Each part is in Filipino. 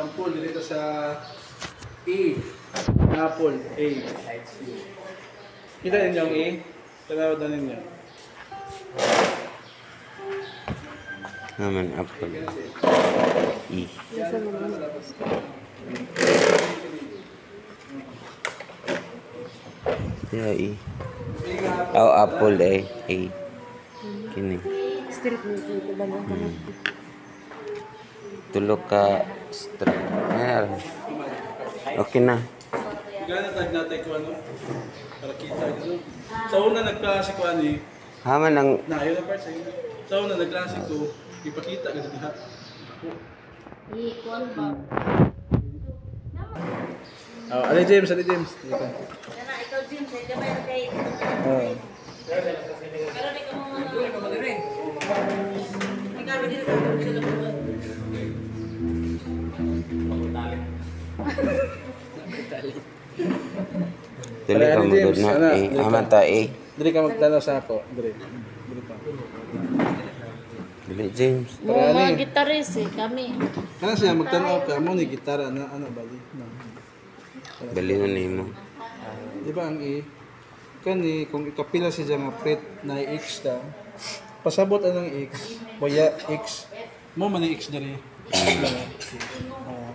Sample dito sa A. Apple A. Kita ninyo ang A? Tanaw na ninyo. Naman apple. E. Yeah, E. Oh, apple eh. A. Kini. Street nito ba lang kami? Tulog ka straight. Okay na. Gana tag natin ko ano? Para kita dito. Sa una nagklase ko ano eh. Haman ang Ayun na part sa inyo. Sa una nagklase ko, ipakita ka diha. Equal ba? Oh, Ali James, Ali James. Dito. Kana ikaw Jim, sa gamay na kay. Oh. Pero di ka mo madire. Ikaw ba dito sa sila ko? tuloy ka magod na. A. Haman ta A. Dili ka magtanaw sa ako. Dili. Dili pa. Dili, James. Mo mga gitaris eh kami. Kana siya magtanaw ka mo ni gitara na ano bali. No. Galingon nimo. Di ba ang A? Kani kung ikapila siya nga fret na X ta. Pasabot anang X, waya X. Mo man X diri. Oh.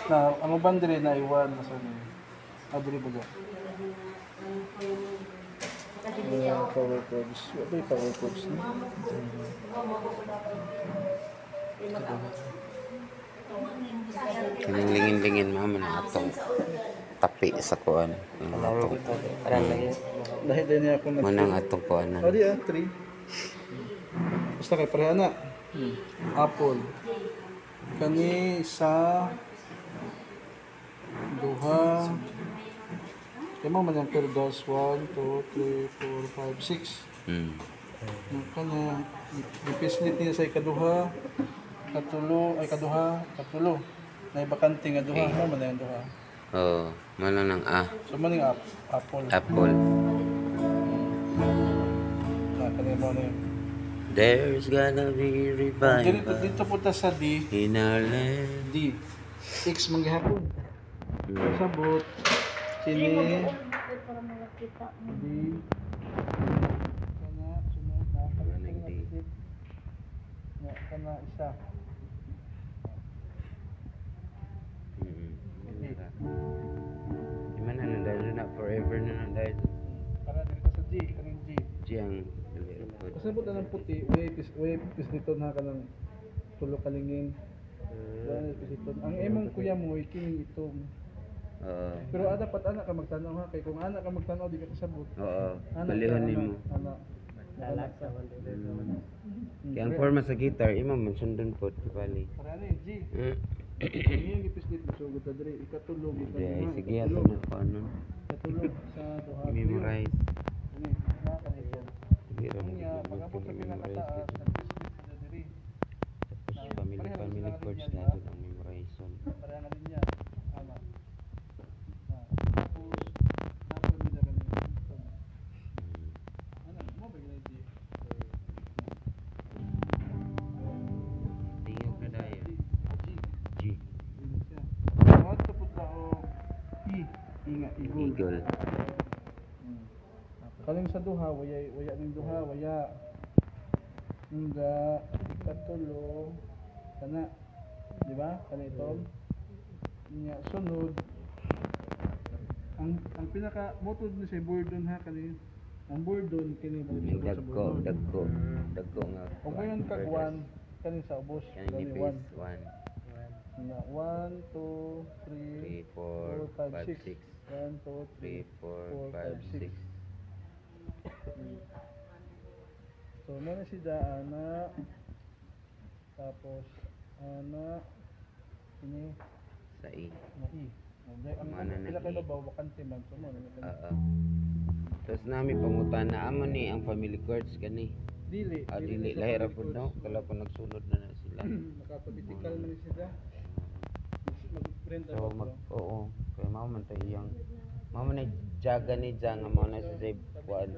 Na ang uban diri na iwan na sa ni. Adri baga. Power chords. What ba yung power chords na? Lingin-lingin mama na atong tapi sa kuan. Dahil din niya ako Manang atong kuanan. Oh, di 3. Basta kay pareha na. Apple. Kani sa duha. Kaya mo man yung perdas. 1, 2, 3, 4, 5, 6. Kanya, ipislit niya sa ikaduha. Katulo. Na ibakante nga duha. Mo man yung duha. Oh, mana nang A. So man yung apple. Apple. Kanya mo na yun. There's gonna be revival Dito punta sa D. in our land. D. X manggihapon. Sabot. Sini. Para makita mo. D. Kana sunod na. Nang D. Kana isa. Gimana na dahil na forever na dahil Para dito sa G. Kaning G. Jiyang dali. Pasabot na ng puti. Wapis dito na ka ng tulo kalingin. Ang emong kuya mo, ikining itong. Pero dapat anak ka magtanaw ha. Kaya kung anak ka magtanaw, di ka kasabot. Oo, Anak balihon ka, nimo. Anak. Anak ka. Kaya ang forma sa guitar, imam man sundon po, bali. Para na G. Ang ipis dito. So, gata diri. Ikatulog. Sige, ato na po ano. Ikatulog sa duha. I-memorize. Ano na kanito. Sige, rin. Pag-abot sa I-memorize pinakataas, dito. nag-split sila diri. Tapos family chords na doon ang memorization. Pareha na din niya. Ama. Tapos, napag nila kami. Ano, mo ba gina G? Tingog na dahil. G. G. Yun siya. What to put o E. Inga, eagle. Eagle. Kaling sa duha, waya ning duha, waya. Nga, ikatulo, kana. Di ba? Kanito. Nga, sunod. Ang pinaka motod ni sa bourdon ha kani. Ang bourdon kini May dagko nga. Kung ngayon kagwan kani sa ubos Yan kani nipis. 1. 1, Nga 1 2 3 3, 4, 5, 6. 1 2 3, 4, 5, 6. So meron si ana tapos ana ini Sa E. na I. Ang Mana na sila I. kayo ba wakante man so mo Oo. Tapos nami pangutan na amo ni ang family chords kani. dili Dili lahir po no. Kala po nagsunod na sila. nakapolitical man sila. Mag-print So oo. Kaya mao man ta iyang mao man jaga ni Jang mao na sa kuan.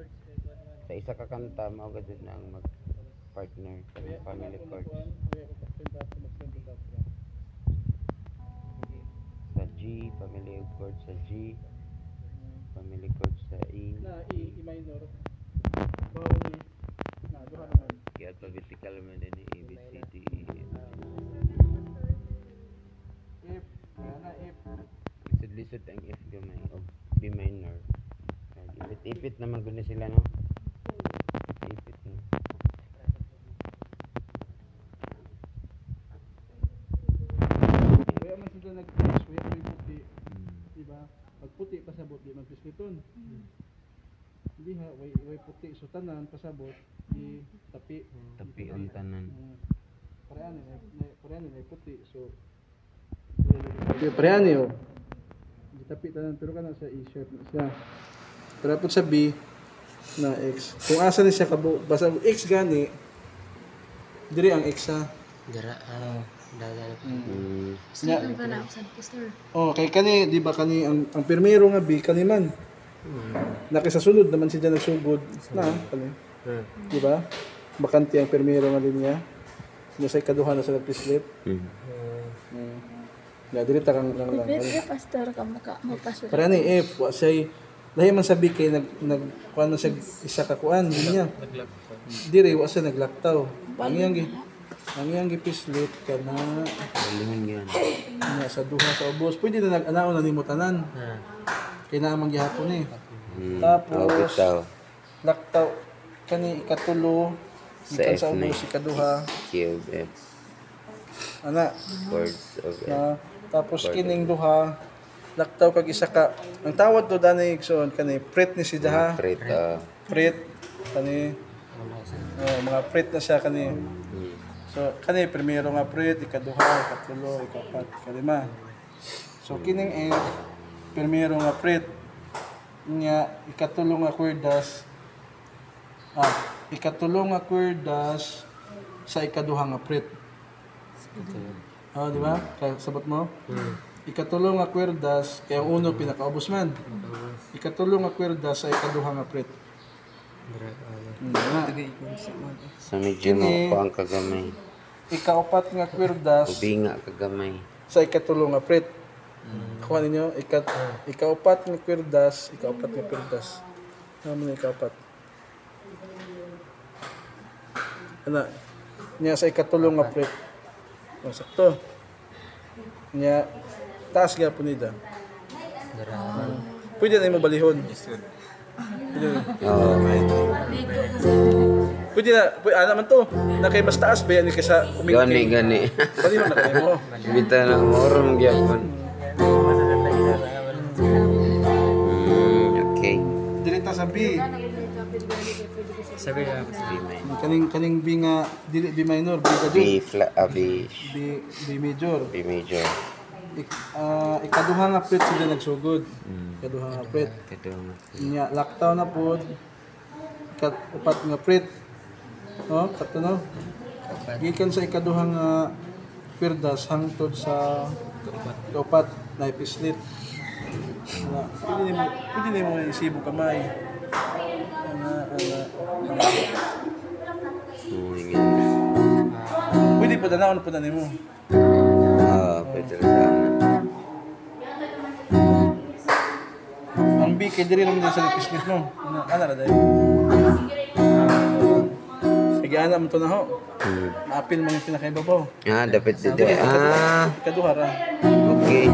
Sa isa ka kanta mao gud na ang mag partner sa family chords. family chord sa G, family chord sa E, Na E minor. Bawal ni. Na duha naman. kaya alphabetical man din A, B, C, D, E, F. F. Na F. Lisod-lisod ang F gamay o B minor. Ipit-ipit naman guna sila, no? Ipit na. Kaya man sila nag-test, kaya may puti. Diba? Pag puti pasabot, di magpisliton. Hindi ha, way puti. So tanan pasabot, di tapi. Tapi ang tanan. Parehan ay puti. So, parehan yun. Di tapi tanan, pero ka na sa E-sharp na siya. Pero po sa B, na X. Kung asa ni siya kabo, basta X gani, diri ang X ha. Dara, dagal. Nya, Saan ka na sa store? oh, kay kani, di ba kani ang pirmero nga B kani man. Nakisa sunod naman siya nagsugod na kani. Di ba? Bakante ang pirmero nga linya. Nya sa ikaduha na sa nagpislit. Ya dili ta kang lang. Pastor ka mapastor. Para ni F wa say lahi man sabi kay kuan man siya isa ka kuan linya. Diri wa siya naglaktaw. Ang iyang gipislit kana Galingan yan. nya sa duha sa ubos. Pwede na nag-anaon na nimo tanan. Kay naa man gihapon eh. Tapos bitaw. laktaw kani ikatulo Sa ikan F sa na ubos ikaduha Cube F. ana Chords of F. na tapos kining duha laktaw kag isa ka ang tawad to dani igsoon kani pret ni si Jaha Fret, pret kani mga pret na siya kani so kani primero nga pret ikaduha ikatulo ikapat ikalima so kining F primero nga pret nya ikatulo nga kwerdas ikatulo nga kwerdas sa ikaduha nga pret. Di ba? Kaya sabot mo? Ikatulo nga kwerdas, kaya ang uno pinakaubos man. Ikatulo nga kwerdas sa ikaduha nga pret. Sa medyo Kini- mo pa ang kagamay. Ikaapat nga kwerdas Ubinga kagamay. sa ikatulo nga pret. Kuha ninyo, ikaapat nga kwerdas, ikaapat nga kwerdas. Ano na ikaapat? Ano? Nya sa ikatulo nga pret. Sakto. Nya taas nga po nida. Pwede na mo balihon. Oo. Pwede na, naman to. Na kay mas taas ba yan kaysa Gani, gani. balihon na kayo mo. Bita na morom gyapon. Okay. Dili ta sa B. Sabi ka. Kaning B nga dili B minor, B ka B jud. flat, B B major. major. Ikaduha nga pret sila nagsugod. Ikaduha nga pret. Kadong. Nya laktaw na pod. Ikaupat nga pret. No, kato no. Gikan sa ikaduha nga kwerdas hangtod sa kaupat na ipislit. Pwede nimo isibo kamay. Pwede pa danaon po na nimo. Pwede rin sana. Ang B kay diri naman din sa ipislit no. Ana ra dai. Sige ana mo to na ho. Apil man yung pinakaibabaw. Dapat dito. Ikaduha ra. Okay.